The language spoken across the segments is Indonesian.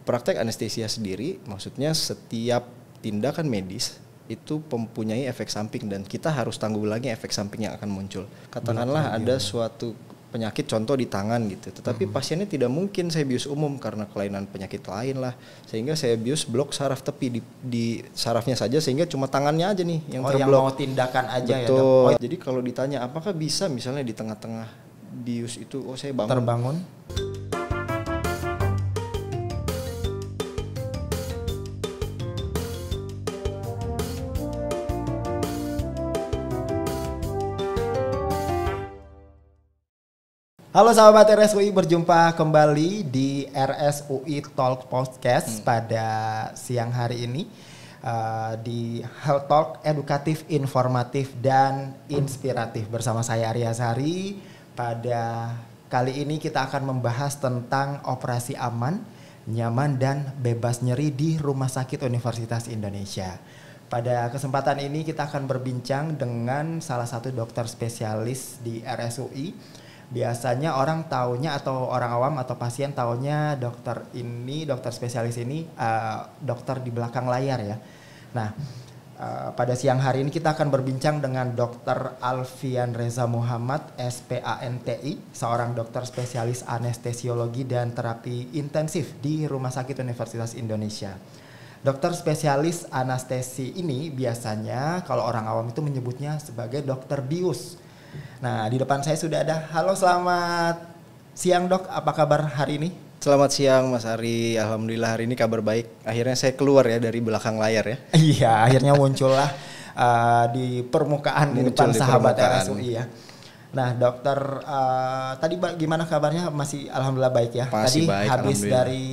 praktek anestesia sendiri, maksudnya setiap tindakan medis itu mempunyai efek samping dan kita harus tanggulangi efek samping yang akan muncul. Katakanlah ada suatu penyakit contoh di tangan gitu, tetapi pasiennya tidak mungkin saya bius umum karena kelainan penyakit lain lah, sehingga saya bius blok saraf tepi di sarafnya saja sehingga cuma tangannya aja nih yang terblok. Yang mau tindakan aja. Betul. Jadi kalau ditanya apakah bisa misalnya di tengah-tengah bius itu, saya terbangun. Halo sahabat RSUI, berjumpa kembali di RSUI Talk Podcast pada siang hari ini di Health Talk edukatif, informatif, dan inspiratif bersama saya Arya Sari. Pada kali ini kita akan membahas tentang operasi aman, nyaman, dan bebas nyeri di Rumah Sakit Universitas Indonesia. Pada kesempatan ini kita akan berbincang dengan salah satu dokter spesialis di RSUI. Biasanya orang taunya atau orang awam atau pasien taunya dokter spesialis ini dokter di belakang layar ya. Nah, pada siang hari ini kita akan berbincang dengan Dr. Alfian Reza Muhammad, SPANTI, seorang dokter spesialis anestesiologi dan terapi intensif di Rumah Sakit Universitas Indonesia. Dokter spesialis anestesi ini biasanya kalau orang awam itu menyebutnya sebagai dokter bius. Nah, di depan saya sudah ada. Halo, selamat siang dok, apa kabar hari ini? Selamat siang Mas Ari, alhamdulillah hari ini kabar baik. Akhirnya saya keluar ya dari belakang layar ya. Iya, akhirnya muncullah di permukaan di depan sahabat RSUI ya. Nah dokter, tadi gimana kabarnya? Masih alhamdulillah baik ya? Masih tadi baik, habis dari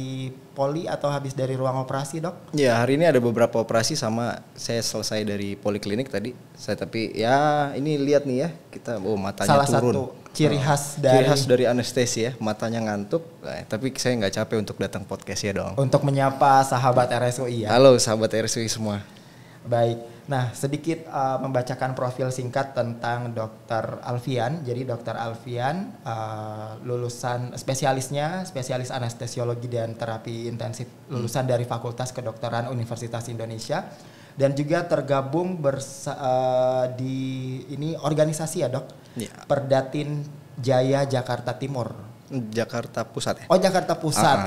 poli atau habis dari ruang operasi dok? Ya hari ini ada beberapa operasi sama saya selesai dari poliklinik tadi. Tapi ya ini lihat nih ya, kita matanya salah turun. Satu ciri khas dari anestesi ya, matanya ngantuk. Tapi saya nggak capek untuk datang podcast ya dong. Untuk menyapa sahabat RSUI ya. Halo sahabat RSUI semua. Baik, nah sedikit membacakan profil singkat tentang Dr. Alfian. Jadi Dr. Alfian lulusan spesialis anestesiologi dan terapi intensif, lulusan dari Fakultas Kedokteran Universitas Indonesia, dan juga tergabung di ini organisasi ya dok, ya. Perdatin Jaya Jakarta Timur. Jakarta Pusat ya? Oh Jakarta Pusat.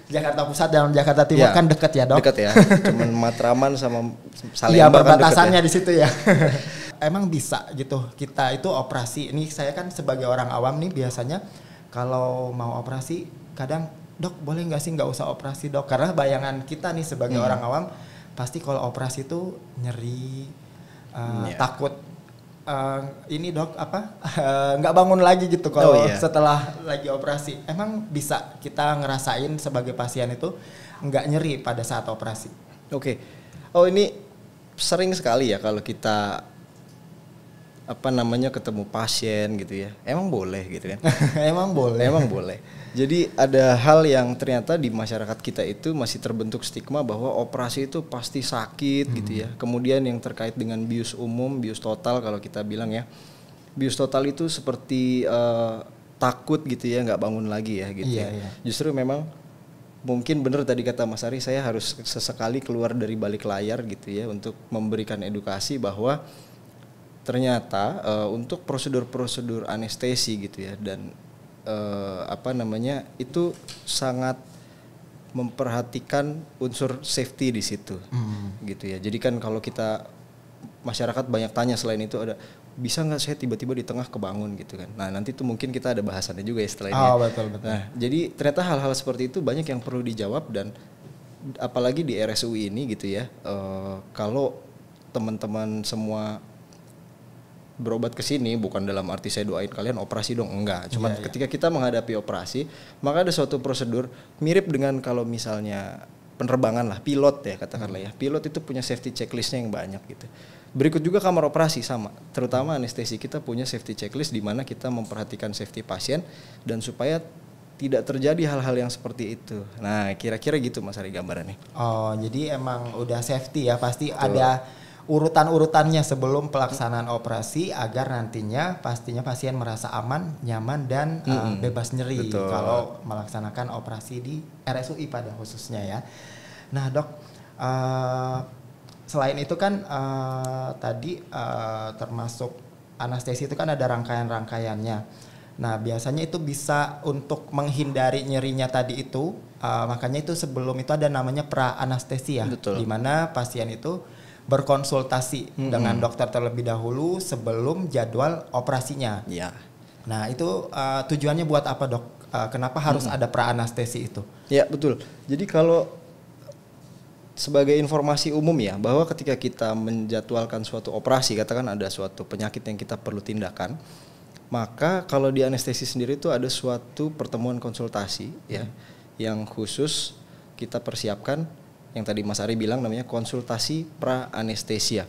Jakarta Pusat dan Jakarta Timur ya, kan dekat ya dok? Dekat ya, cuman Matraman sama Salemba. Iya perbatasannya kan di situ ya. Emang bisa gitu kita itu operasi, ini saya kan sebagai orang awam nih biasanya kalau mau operasi kadang dok boleh nggak sih nggak usah operasi dok, karena bayangan kita nih sebagai orang awam pasti kalau operasi itu nyeri, takut ini dok nggak bangun lagi gitu kalau setelah lagi operasi. Emang bisa kita ngerasain sebagai pasien itu nggak nyeri pada saat operasi? Oke. Oh ini sering sekali ya kalau kita ketemu pasien gitu ya. Emang boleh gitu kan? Emang boleh. Jadi ada hal yang ternyata di masyarakat kita itu masih terbentuk stigma bahwa operasi itu pasti sakit gitu ya. Kemudian yang terkait dengan bius umum, bius total kalau kita bilang ya. Bius total itu seperti takut gitu ya, nggak bangun lagi ya gitu ya. Justru memang mungkin benar tadi kata Mas Ari, saya harus sesekali keluar dari balik layar gitu ya untuk memberikan edukasi bahwa ternyata untuk prosedur-prosedur anestesi gitu ya dan itu sangat memperhatikan unsur safety di situ gitu ya. Jadi kan kalau kita masyarakat banyak tanya selain itu ada bisa nggak saya tiba-tiba di tengah kebangun gitu kan. Nah nanti tuh mungkin kita ada bahasannya juga ya setelah ini. Betul. Nah jadi ternyata hal-hal seperti itu banyak yang perlu dijawab dan apalagi di RSUI ini gitu ya. Kalau teman-teman semua berobat ke sini bukan dalam arti saya doain kalian operasi dong, enggak. Cuman ketika kita menghadapi operasi, maka ada suatu prosedur mirip dengan kalau misalnya penerbangan lah, pilot ya katakanlah ya. Pilot itu punya safety checklistnya yang banyak gitu. Berikut juga kamar operasi sama, terutama anestesi kita punya safety checklist di mana kita memperhatikan safety pasien dan supaya tidak terjadi hal-hal yang seperti itu. Nah, kira-kira gitu Mas Ari gambarannya. Oh, jadi emang udah safety ya, pasti betul. Ada urutan-urutannya sebelum pelaksanaan operasi agar nantinya pastinya pasien merasa aman, nyaman dan bebas nyeri kalau melaksanakan operasi di RSUI pada khususnya ya. Nah dok, selain itu kan tadi termasuk anestesi itu kan ada rangkaian-rangkaiannya. Nah biasanya itu bisa untuk menghindari nyerinya tadi itu, makanya itu sebelum itu ada namanya pra-anestesia, di mana pasien itu berkonsultasi dengan dokter terlebih dahulu sebelum jadwal operasinya. Ya. Nah itu tujuannya buat apa dok? Kenapa harus ada pra-anestesi itu? Ya betul. Jadi kalau sebagai informasi umum ya, bahwa ketika kita menjadwalkan suatu operasi, katakan ada suatu penyakit yang kita perlu tindakan, maka kalau di anestesi sendiri itu ada suatu pertemuan konsultasi ya, yang khusus kita persiapkan. Yang tadi Mas Ari bilang namanya konsultasi pra-anestesia.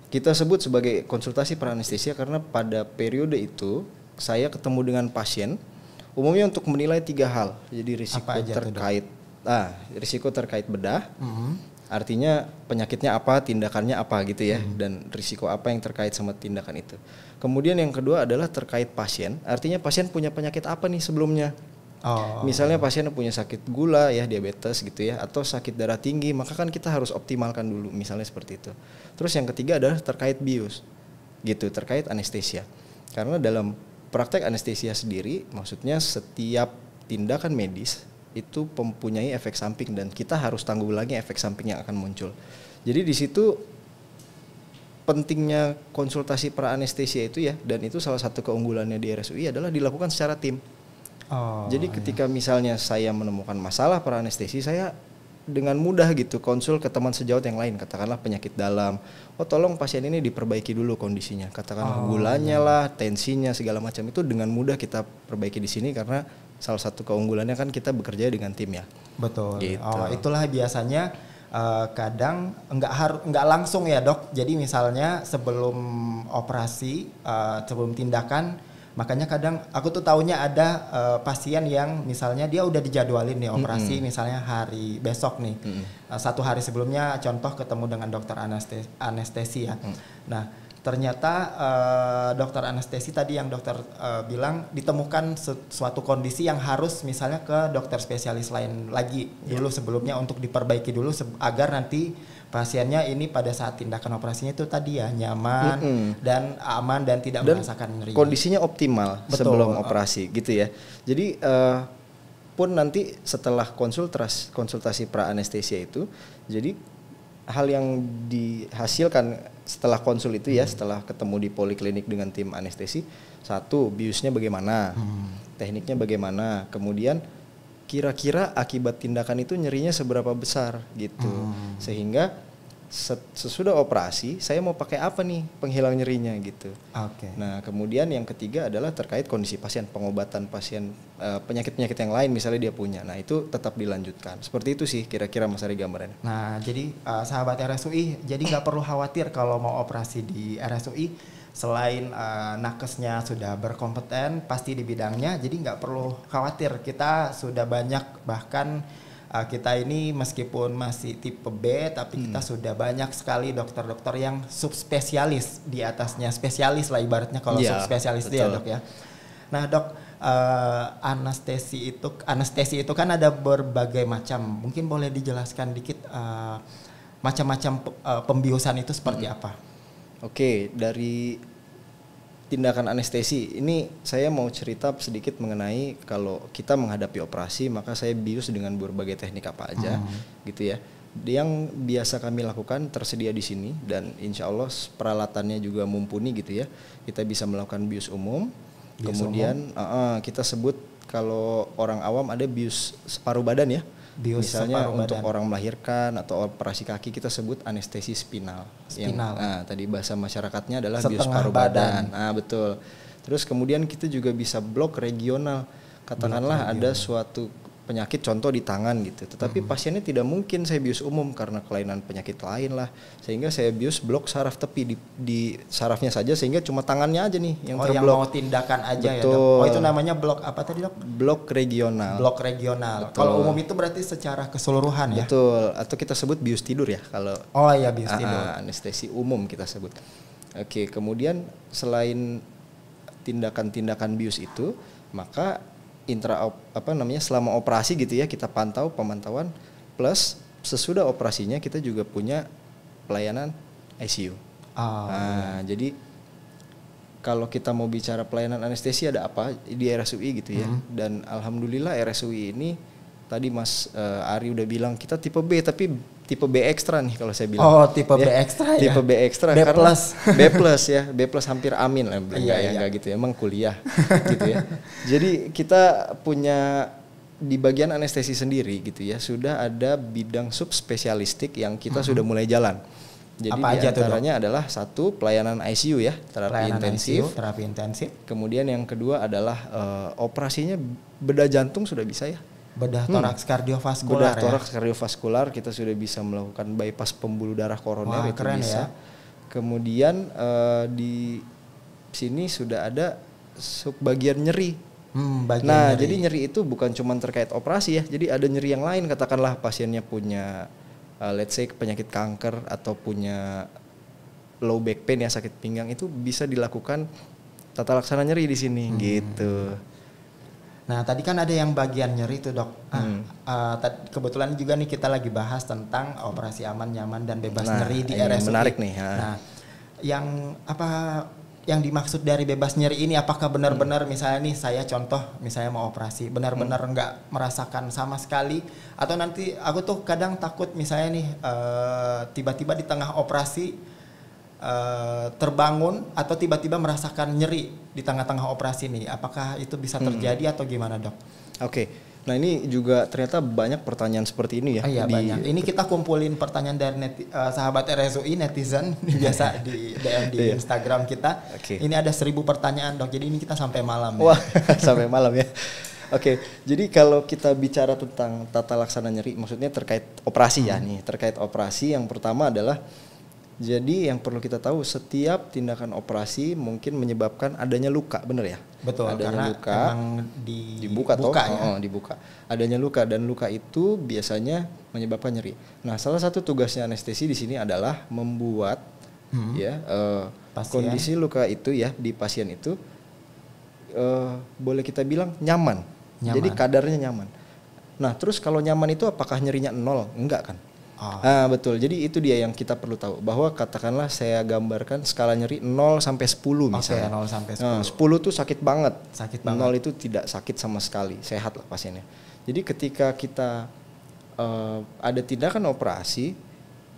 Kita sebut sebagai konsultasi pra-anestesia karena pada periode itu saya ketemu dengan pasien umumnya untuk menilai 3 hal. Jadi risiko terkait bedah, artinya penyakitnya apa, tindakannya apa gitu ya, dan risiko apa yang terkait sama tindakan itu. Kemudian yang kedua adalah terkait pasien, artinya pasien punya penyakit apa nih sebelumnya. Misalnya pasien punya sakit gula ya, diabetes gitu ya, atau sakit darah tinggi, maka kan kita harus optimalkan dulu, misalnya seperti itu. Terus yang ketiga adalah terkait bius, gitu, terkait anestesia. Karena dalam praktek anestesia sendiri, maksudnya setiap tindakan medis itu mempunyai efek samping dan kita harus tanggulangi efek samping yang akan muncul. Jadi di situ pentingnya konsultasi pra anestesia itu ya, dan itu salah satu keunggulannya di RSUI adalah dilakukan secara tim. Jadi ketika misalnya saya menemukan masalah pra anestesi, saya dengan mudah gitu konsul ke teman sejawat yang lain, katakanlah penyakit dalam. Tolong pasien ini diperbaiki dulu kondisinya, katakanlah gulanya lah, tensinya segala macam, itu dengan mudah kita perbaiki di sini karena salah satu keunggulannya kan kita bekerja dengan tim ya. Betul. Gitu. Itulah biasanya kadang nggak langsung ya dok. Jadi misalnya sebelum operasi, sebelum tindakan. Makanya kadang aku tuh taunya ada pasien yang misalnya dia udah dijadwalin nih operasi misalnya hari besok nih. 1 hari sebelumnya contoh ketemu dengan dokter anestesi ya. Nah ternyata dokter anestesi tadi yang dokter bilang ditemukan suatu kondisi yang harus misalnya ke dokter spesialis lain lagi dulu sebelumnya untuk diperbaiki dulu agar nanti pasiennya ini pada saat tindakan operasinya itu tadi ya nyaman dan aman dan tidak merasakan nyeri. Kondisinya optimal sebelum operasi gitu ya. Jadi pun nanti setelah konsultasi pra anestesia itu, jadi hal yang dihasilkan setelah konsul itu ya, setelah ketemu di poliklinik dengan tim anestesi, satu biusnya bagaimana, tekniknya bagaimana, kemudian kira-kira akibat tindakan itu nyerinya seberapa besar gitu, sehingga sesudah operasi saya mau pakai apa nih penghilang nyerinya gitu. Nah kemudian yang ketiga adalah terkait kondisi pasien, pengobatan pasien penyakit-penyakit yang lain misalnya dia punya, nah itu tetap dilanjutkan. Seperti itu sih kira-kira Mas Ari gambarannya. Nah jadi sahabat RSUI, jadi nggak perlu khawatir kalau mau operasi di RSUI. Selain nakesnya sudah berkompeten pasti di bidangnya, jadi nggak perlu khawatir, kita sudah banyak, bahkan kita ini meskipun masih tipe B tapi kita sudah banyak sekali dokter-dokter yang subspesialis di atasnya, spesialis lah ibaratnya kalau subspesialis itu ya dok ya. Nah dok, anestesi itu kan ada berbagai macam, mungkin boleh dijelaskan dikit macam-macam pembiusan itu seperti apa? Oke, dari tindakan anestesi ini saya mau cerita sedikit mengenai kalau kita menghadapi operasi maka saya bius dengan berbagai teknik apa aja gitu ya. Yang biasa kami lakukan tersedia di sini dan insya Allah peralatannya juga mumpuni gitu ya. Kita bisa melakukan bius umum. Kemudian kita sebut kalau orang awam ada bius separuh badan ya. Misalnya untuk orang melahirkan atau operasi kaki kita sebut anestesi spinal. Yang tadi bahasa masyarakatnya adalah bius paruh badan. Nah betul. Terus kemudian kita juga bisa blok regional. Katakanlah ada suatu penyakit contoh di tangan gitu. Tetapi pasiennya tidak mungkin saya bius umum karena kelainan penyakit lain lah. Sehingga saya bius blok saraf tepi di sarafnya saja sehingga cuma tangannya aja nih yang terblok. Yang mau tindakan aja. Betul. Ya dok. Oh itu namanya blok apa tadi dok? Blok regional. Blok regional. Kalau umum itu berarti secara keseluruhan ya? Betul. Atau kita sebut bius tidur ya kalau. Oh iya bius tidur. Anestesi umum kita sebut. Oke, kemudian selain tindakan-tindakan bius itu, maka selama operasi gitu ya kita pantau pemantauan plus sesudah operasinya kita juga punya pelayanan ICU. Jadi kalau kita mau bicara pelayanan anestesi ada apa di RSUI gitu ya. Dan alhamdulillah RSUI ini tadi Mas Ari udah bilang kita tipe B tapi tipe B ekstra nih kalau saya bilang. Oh, tipe B ekstra ya. Tipe B ekstra B karena plus. B plus ya. B plus hampir amin lah enggak gitu ya. Emang kuliah gitu ya. Jadi kita punya di bagian anestesi sendiri gitu ya. Sudah ada bidang subspesialistik yang kita sudah mulai jalan. Jadi apa aja diantaranya adalah satu pelayanan ICU ya, terapi intensif. Kemudian yang kedua adalah operasinya bedah jantung sudah bisa ya. Bedah toraks kardiovaskular. Bedah toraks kardiovaskular kita sudah bisa melakukan bypass pembuluh darah koroner. Wah, itu keren bisa. Ya. Kemudian di sini sudah ada subbagian nyeri. Nyeri. Jadi nyeri itu bukan cuma terkait operasi ya. Jadi ada nyeri yang lain, katakanlah pasiennya punya let's say penyakit kanker atau punya low back pain ya, sakit pinggang, itu bisa dilakukan tata laksana nyeri di sini gitu. Nah tadi kan ada yang bagian nyeri tuh dok. Kebetulan juga nih kita lagi bahas tentang operasi aman, nyaman dan bebas nyeri di RSUI. Menarik nih. Nah yang dimaksud dari bebas nyeri ini apakah benar-benar misalnya nih saya contoh misalnya mau operasi benar-benar nggak merasakan sama sekali, atau nanti aku tuh kadang takut misalnya nih tiba-tiba di tengah operasi terbangun atau tiba-tiba merasakan nyeri di tengah-tengah operasi nih, apakah itu bisa terjadi atau gimana dok? Oke. Nah ini juga ternyata banyak pertanyaan seperti ini ya. Iya banyak. Ini kita kumpulin pertanyaan dari sahabat RSUI netizen biasa di DM di Instagram kita. Ini ada 1000 pertanyaan dok. Jadi ini kita sampai malam. Wah sampai malam ya. Oke, jadi kalau kita bicara tentang tata laksana nyeri, maksudnya terkait operasi ya nih. Terkait operasi yang pertama adalah, jadi yang perlu kita tahu setiap tindakan operasi mungkin menyebabkan adanya luka, bener ya? Betul, adanya karena luka, dibuka. Adanya luka dan luka itu biasanya menyebabkan nyeri. Nah, salah satu tugasnya anestesi di sini adalah membuat kondisi luka itu ya di pasien itu boleh kita bilang nyaman. Jadi kadarnya nyaman. Nah, terus kalau nyaman itu apakah nyerinya 0? Enggak kan? Betul. Jadi itu dia yang kita perlu tahu, bahwa katakanlah saya gambarkan skala nyeri 0 sampai 10 misalnya. 0 sampai 10. 10 tuh sakit banget. 0 banget. itu tidak sakit sama sekali, sehat lah pasiennya. Jadi ketika kita ada tindakan operasi,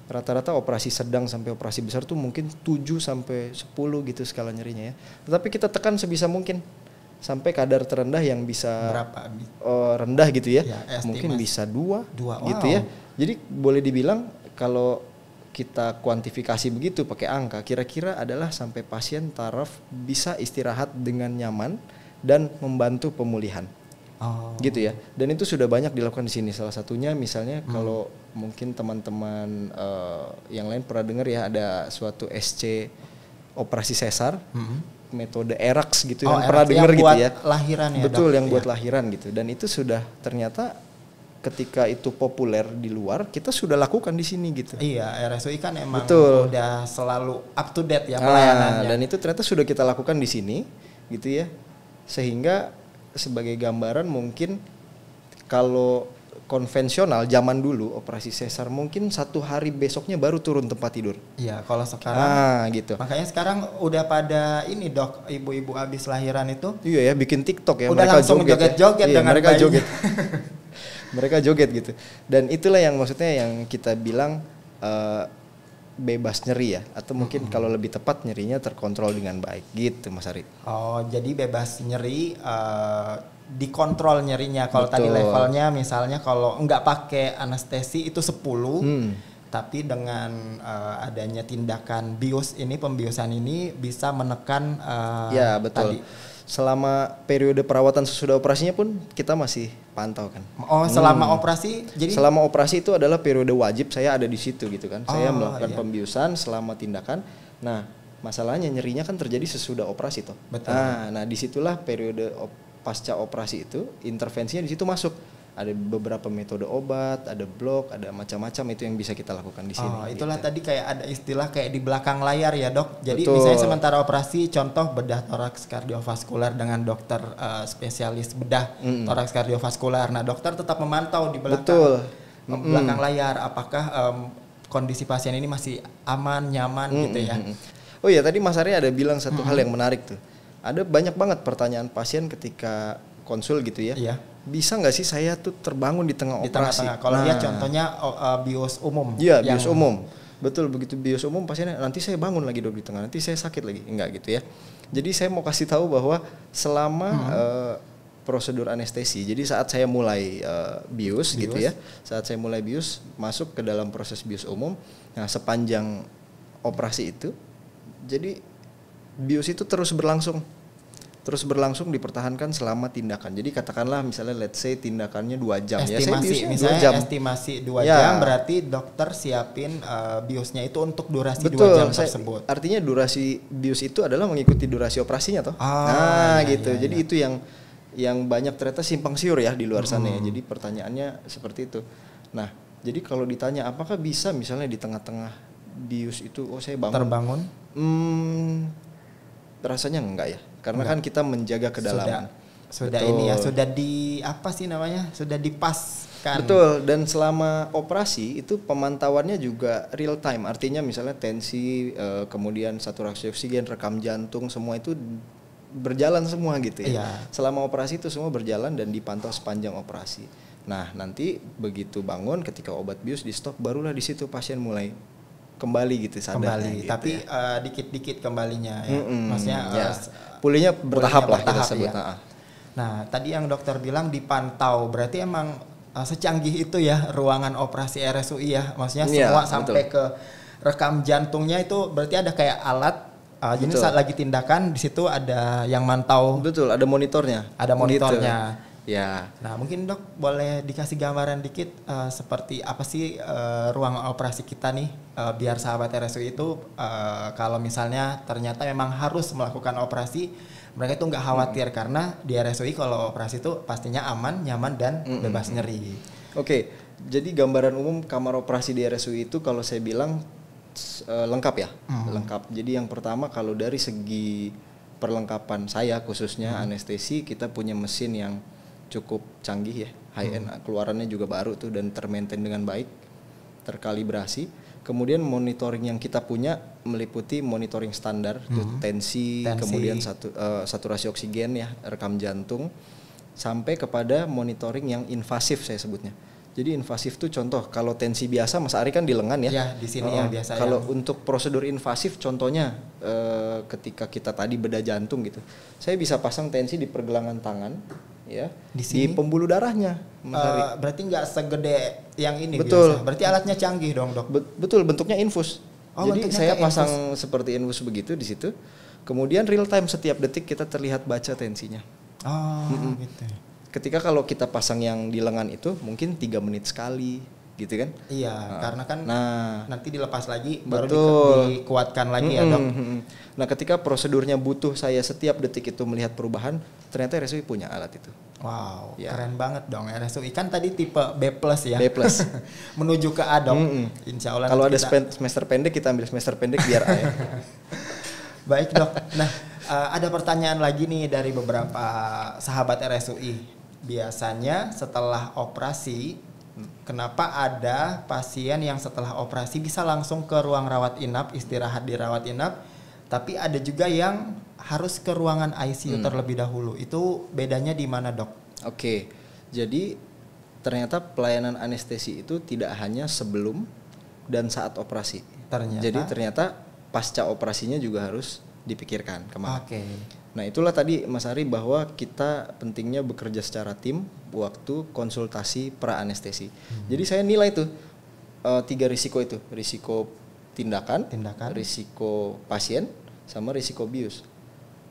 rata-rata operasi sedang sampai operasi besar tuh mungkin 7 sampai 10 gitu skala nyerinya ya. Tetapi kita tekan sebisa mungkin sampai kadar terendah yang bisa berapa? Rendah gitu ya. Mungkin bisa 2 gitu wow. ya. Jadi boleh dibilang kalau kita kuantifikasi begitu pakai angka, kira-kira adalah sampai pasien taraf bisa istirahat dengan nyaman dan membantu pemulihan. Gitu ya. Dan itu sudah banyak dilakukan di sini. Salah satunya misalnya kalau mungkin teman-teman yang lain pernah dengar ya, ada suatu SC operasi sesar, metode ERAX gitu yang pernah dengar gitu ya. Lahiran ya. Betul, yang buat lahiran gitu. Dan itu sudah ternyata ketika itu populer di luar, kita sudah lakukan di sini gitu. Iya, RSUI kan emang udah selalu up to date ya pelayanannya. Dan itu ternyata sudah kita lakukan di sini gitu ya. Sehingga sebagai gambaran mungkin kalau konvensional zaman dulu operasi sesar mungkin 1 hari besoknya baru turun tempat tidur. Iya, kalau sekarang gitu. Makanya sekarang udah pada ini dok, ibu-ibu habis lahiran itu. Iya ya, bikin TikTok ya. Udah mereka langsung joget-joget dengan mereka joget. Mereka joget gitu. Dan itulah yang maksudnya yang kita bilang bebas nyeri ya, atau mungkin kalau lebih tepat nyerinya terkontrol dengan baik gitu Mas Ari. Jadi bebas nyeri, dikontrol nyerinya. Kalau tadi levelnya misalnya kalau nggak pakai anestesi itu 10, tapi dengan adanya tindakan bius ini, pembiusan ini bisa menekan ya betul. tadi. selama periode perawatan sesudah operasinya pun kita masih pantau kan. Oh, selama operasi jadi selama operasi itu adalah periode wajib saya ada di situ gitu kan. Saya melakukan iya. pembiusan selama tindakan. Nah, masalahnya nyerinya kan terjadi sesudah operasi toh. Betul. Nah disitulah periode pasca operasi itu intervensinya di situ masuk. Ada beberapa metode obat, ada blok, ada macam-macam itu yang bisa kita lakukan di sini. Oh, itulah gitu. tadi kayak ada istilah kayak di belakang layar ya, Dok. Jadi Betul. misalnya sementara operasi contoh bedah toraks kardiovaskular dengan dokter spesialis bedah toraks kardiovaskular. Nah, dokter tetap memantau di belakang Betul. belakang layar apakah kondisi pasien ini masih aman, nyaman gitu ya. Oh iya, tadi Mas Arya ada bilang satu hal yang menarik tuh. Ada banyak banget pertanyaan pasien ketika konsul gitu ya. Iya. Bisa nggak sih saya tuh terbangun di tengah Di operasi? tengah-tengah. Kalau dia contohnya bios umum. Iya, bios umum. Betul, begitu bios umum pasiennya nanti saya bangun lagi dok di tengah, nanti saya sakit lagi. Enggak gitu ya. Jadi saya mau kasih tahu bahwa selama prosedur anestesi, jadi saat saya mulai bius gitu ya, saat saya mulai bius masuk ke dalam proses bius umum, nah sepanjang operasi itu, jadi bius itu terus berlangsung dipertahankan selama tindakan. Jadi katakanlah misalnya let's say tindakannya 2 jam Estimasi, ya, saya biusnya misalnya 2 jam. estimasi 2 Ya. jam berarti dokter siapin biosnya itu untuk durasi 2 Betul, jam tersebut. artinya durasi bius itu adalah mengikuti durasi operasinya toh. Iya, Gitu. iya, Jadi iya. itu yang banyak ternyata simpang siur ya di luar sana ya. Jadi pertanyaannya seperti itu. Nah, jadi kalau ditanya apakah bisa misalnya di tengah-tengah bius itu saya bangun Terbangun rasanya enggak ya. Karena kan kita menjaga kedalaman. sudah Betul. ini ya, sudah di apa sih namanya? Sudah dipaskan. Betul, dan selama operasi itu pemantauannya juga real time. Artinya misalnya tensi, kemudian saturasi oksigen, rekam jantung, semua itu berjalan semua gitu ya. Iya. Selama operasi itu semua berjalan dan dipantau sepanjang operasi. Nah, nanti begitu bangun ketika obat bius di stop, barulah di situ pasien mulai kembali gitu sadarnya Kembali, gitu tapi ya. dikit-dikit kembalinya ya. Maksudnya Ya, pulihnya bertahap lah kita bertahap, sebut. ya. Nah, tadi yang dokter bilang dipantau, berarti emang secanggih itu ya ruangan operasi RSUI ya. Maksudnya Iya, semua betul. sampai ke rekam jantungnya itu berarti ada kayak alat. Jadi Betul. saat lagi tindakan di situ ada yang mantau. Betul, ada monitornya. Ada monitornya. Gitu. Ya. Nah, mungkin dok boleh dikasih gambaran dikit seperti apa sih ruang operasi kita nih biar sahabat RSUI itu kalau misalnya ternyata memang harus melakukan operasi, mereka itu nggak khawatir karena di RSUI kalau operasi itu pastinya aman, nyaman dan bebas nyeri. Oke, jadi gambaran umum kamar operasi di RSUI itu kalau saya bilang lengkap ya, lengkap. Jadi yang pertama kalau dari segi perlengkapan saya khususnya anestesi, kita punya mesin yang cukup canggih ya, high end, keluarannya juga baru tuh dan termaintain dengan baik, terkalibrasi. Kemudian monitoring yang kita punya meliputi monitoring standar, tuh tensi, kemudian saturasi oksigen ya, rekam jantung, sampai kepada monitoring yang invasif saya sebutnya. Jadi invasif tuh contoh kalau tensi biasa Mas Ari kan di lengan ya. Ya, di sini yang biasa. Kalau untuk prosedur invasif contohnya ketika kita tadi bedah jantung gitu. Saya bisa pasang tensi di pergelangan tangan ya. Di pembuluh darahnya Mas Ari. Berarti nggak segede yang ini. Betul. Biasa. Berarti alatnya canggih dong, dok. Betul, bentuknya infus. Oh, jadi bentuknya saya kayak pasang seperti infus begitu di situ. Kemudian real time setiap detik kita terlihat baca tensinya. Oh, gitu. Ketika kalau kita pasang yang di lengan itu mungkin 3 menit sekali gitu kan. Iya, karena kan nanti dilepas lagi baru dikuatkan lagi ya, dok. Nah, ketika prosedurnya butuh saya setiap detik itu melihat perubahan, ternyata RSUI punya alat itu. Wow, Ya. keren banget dong RSUI. Kan tadi tipe B+ ya. B+. Menuju ke A, dok. Insya Allah Kalau nanti ada semester pendek kita ambil semester pendek biar A ya. Baik, dok. Nah, ada pertanyaan lagi nih dari beberapa sahabat RSUI. Biasanya setelah operasi, kenapa ada pasien yang setelah operasi bisa langsung ke ruang rawat inap, istirahat di rawat inap, tapi ada juga yang harus ke ruangan ICU terlebih dahulu. Itu bedanya di mana, dok? Oke, jadi ternyata pelayanan anestesi itu tidak hanya sebelum dan saat operasi. Jadi ternyata pasca operasinya juga harus dipikirkan kemana. Oke. Nah itulah tadi Mas Ari bahwa kita pentingnya bekerja secara tim waktu konsultasi pra anestesi. Jadi saya nilai tuh 3 risiko itu, risiko tindakan, risiko pasien, sama risiko bius.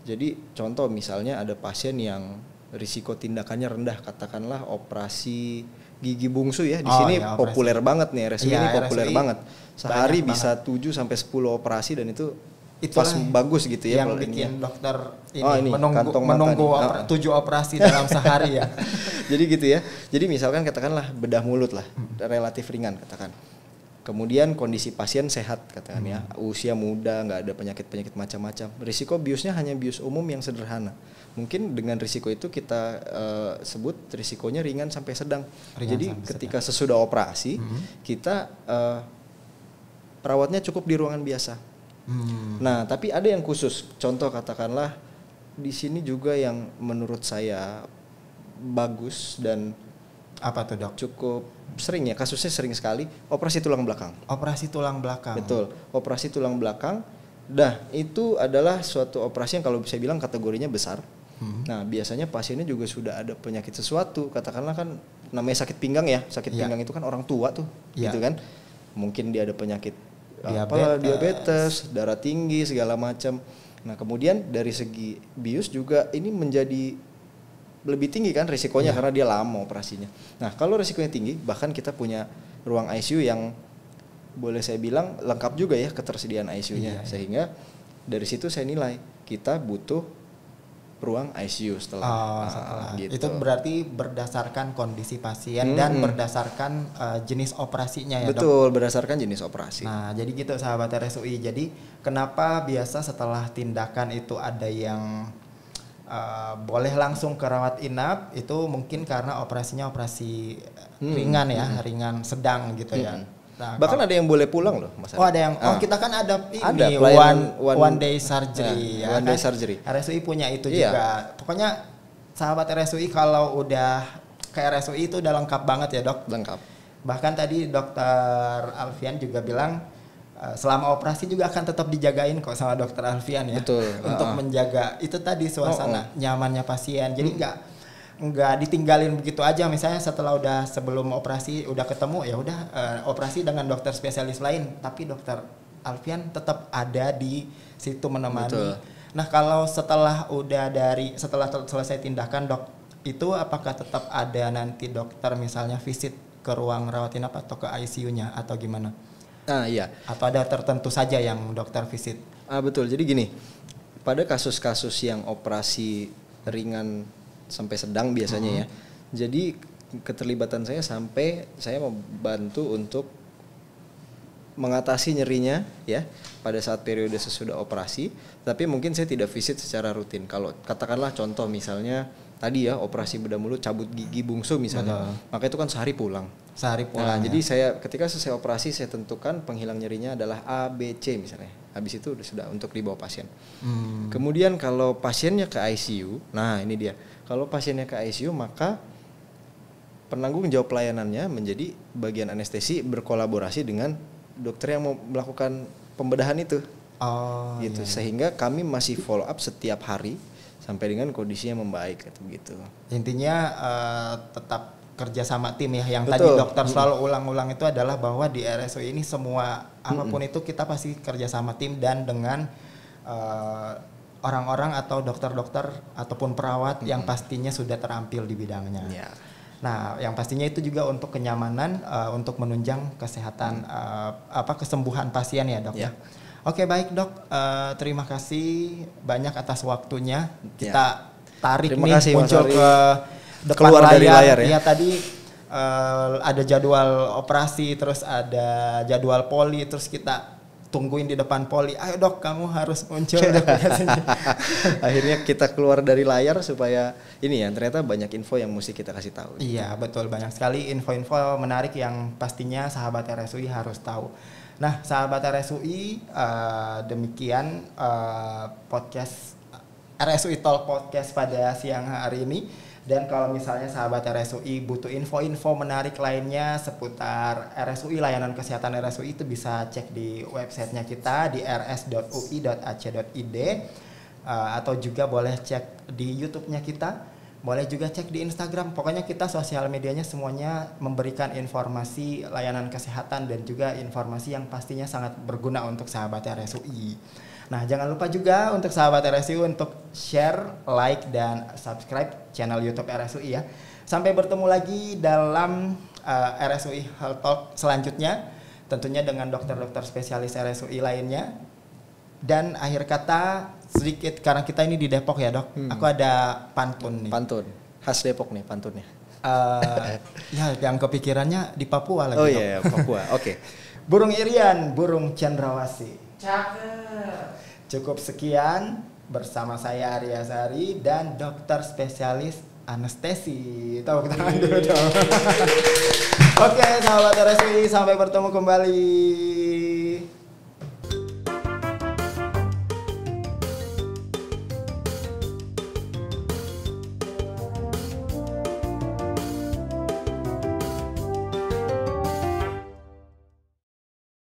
Jadi contoh misalnya ada pasien yang risiko tindakannya rendah, katakanlah operasi gigi bungsu ya. Di sini ya, populer banget nih, RSUI ini populer RSUI banget. Sehari bisa banget. 7 sampai 10 operasi dan itu Itulah pas bagus gitu ya yang kalau bikin ininya. dokter ini kantong mata menunggu nih. 7 operasi dalam sehari ya. Jadi gitu ya. Jadi misalkan katakanlah bedah mulut lah, relatif ringan katakan. Kemudian kondisi pasien sehat katakan ya, usia muda, nggak ada penyakit-penyakit macam-macam. Risiko biusnya hanya bius umum yang sederhana. Mungkin dengan risiko itu kita sebut risikonya ringan sampai sedang. Jadi ketika sesudah operasi kita perawatnya cukup di ruangan biasa. Nah, tapi ada yang khusus. Contoh katakanlah di sini juga yang menurut saya bagus dan apa tuh dok? Cukup sering ya, kasusnya sering sekali, operasi tulang belakang. Operasi tulang belakang. Betul, operasi tulang belakang. Dah, itu adalah suatu operasi yang kalau bisa bilang kategorinya besar. Nah, biasanya pasiennya juga sudah ada penyakit sesuatu. Katakanlah kan namanya sakit pinggang ya. Sakit pinggang itu kan orang tua tuh, gitu kan. Mungkin dia ada penyakit diabetes, darah tinggi segala macam. Nah, kemudian dari segi bius juga ini menjadi lebih tinggi kan risikonya karena dia lama operasinya. Nah, kalau risikonya tinggi, bahkan kita punya ruang ICU yang boleh saya bilang lengkap juga ya ketersediaan ICU-nya. Sehingga dari situ saya nilai kita butuh ruang ICU setelah gitu. Itu berarti berdasarkan kondisi pasien dan berdasarkan jenis operasinya ya. Betul, dok? Berdasarkan jenis operasi. Nah, jadi gitu sahabat RSUI. Jadi kenapa biasa setelah tindakan itu ada yang boleh langsung ke rawat inap, itu mungkin karena operasinya operasi ringan ya, ringan sedang gitu ya. Nah, bahkan ada yang boleh pulang loh, Mas. Ada yang kita kan ada ini one day surgery ya. One day surgery. RSUI punya itu juga. Pokoknya sahabat RSUI kalau udah ke RSUI itu udah lengkap banget ya, Dok. Lengkap. Bahkan tadi Dokter Alfian juga bilang selama operasi juga akan tetap dijagain kok sama Dokter Alfian ya. Betul. Untuk menjaga itu tadi suasana nyamannya pasien. Jadi nggak ditinggalin begitu aja, misalnya setelah udah sebelum operasi udah ketemu ya udah operasi dengan dokter spesialis lain, tapi Dokter Alfian tetap ada di situ menemani. Betul. Nah, kalau setelah selesai tindakan dok, itu apakah tetap ada nanti dokter misalnya visit ke ruang rawat inap atau ke ICU-nya atau gimana? Iya. Atau ada tertentu saja yang dokter visit? Betul. Jadi gini, pada kasus-kasus yang operasi ringan sampai sedang biasanya ya. Jadi keterlibatan saya sampai saya membantu untuk mengatasi nyerinya ya pada saat periode sesudah operasi, tapi mungkin saya tidak visit secara rutin. Kalau katakanlah contoh misalnya tadi ya operasi bedah mulut, cabut gigi bungsu misalnya. Maka itu kan sehari pulang. Nah, jadi saya ketika selesai operasi saya tentukan penghilang nyerinya adalah A, B, C misalnya. Habis itu sudah untuk dibawa pasien. Kemudian kalau pasiennya ke ICU, nah ini dia. Kalau pasiennya ke ICU maka penanggung jawab pelayanannya menjadi bagian anestesi berkolaborasi dengan dokter yang mau melakukan pembedahan itu. Gitu. Sehingga kami masih follow up setiap hari sampai dengan kondisinya membaik gitu. Intinya tetap kerja sama tim ya. Yang tadi dokter selalu ulang-ulang itu adalah bahwa di RSUI ini semua apapun itu kita pasti kerja sama tim dan dengan orang-orang atau dokter-dokter ataupun perawat yang pastinya sudah terampil di bidangnya. Nah, yang pastinya itu juga untuk kenyamanan, untuk menunjang kesehatan, kesembuhan pasien ya dok. Oke, baik dok, terima kasih banyak atas waktunya. Kita tarik nih muncul ke depan keluar layar. Dari layar ya. Tadi ada jadwal operasi, terus ada jadwal poli, terus kita tungguin di depan poli. Ayo dok, kamu harus muncul. Akhirnya kita keluar dari layar supaya ini ya, ternyata banyak info yang mesti kita kasih tahu. Iya betul, banyak sekali info-info menarik yang pastinya sahabat RSUI harus tahu. Nah, sahabat RSUI, demikian podcast RSUI Talk Podcast pada siang hari ini. Dan kalau misalnya sahabat RSUI butuh info-info menarik lainnya seputar RSUI, layanan kesehatan RSUI, itu bisa cek di websitenya kita di rs.ui.ac.id, atau juga boleh cek di YouTube-nya kita, boleh juga cek di Instagram. Pokoknya kita sosial medianya semuanya memberikan informasi layanan kesehatan dan juga informasi yang pastinya sangat berguna untuk sahabat RSUI. Nah, jangan lupa juga untuk sahabat RSUI untuk share, like, dan subscribe channel YouTube RSUI ya. Sampai bertemu lagi dalam RSUI Health Talk selanjutnya, tentunya dengan dokter-dokter spesialis RSUI lainnya. Dan akhir kata sedikit, karena kita ini di Depok ya dok, aku ada pantun nih. Pantun, khas Depok nih pantunnya. Ya yang kepikirannya di Papua lagi. Oh dok. iya, Papua, oke. Burung Irian, burung cendrawasih. Cakep. Cukup sekian bersama saya Arya Sari dan dokter spesialis anestesi. Tepuk tangan dulu dong. Oke, sahabat RSUI, sampai bertemu kembali.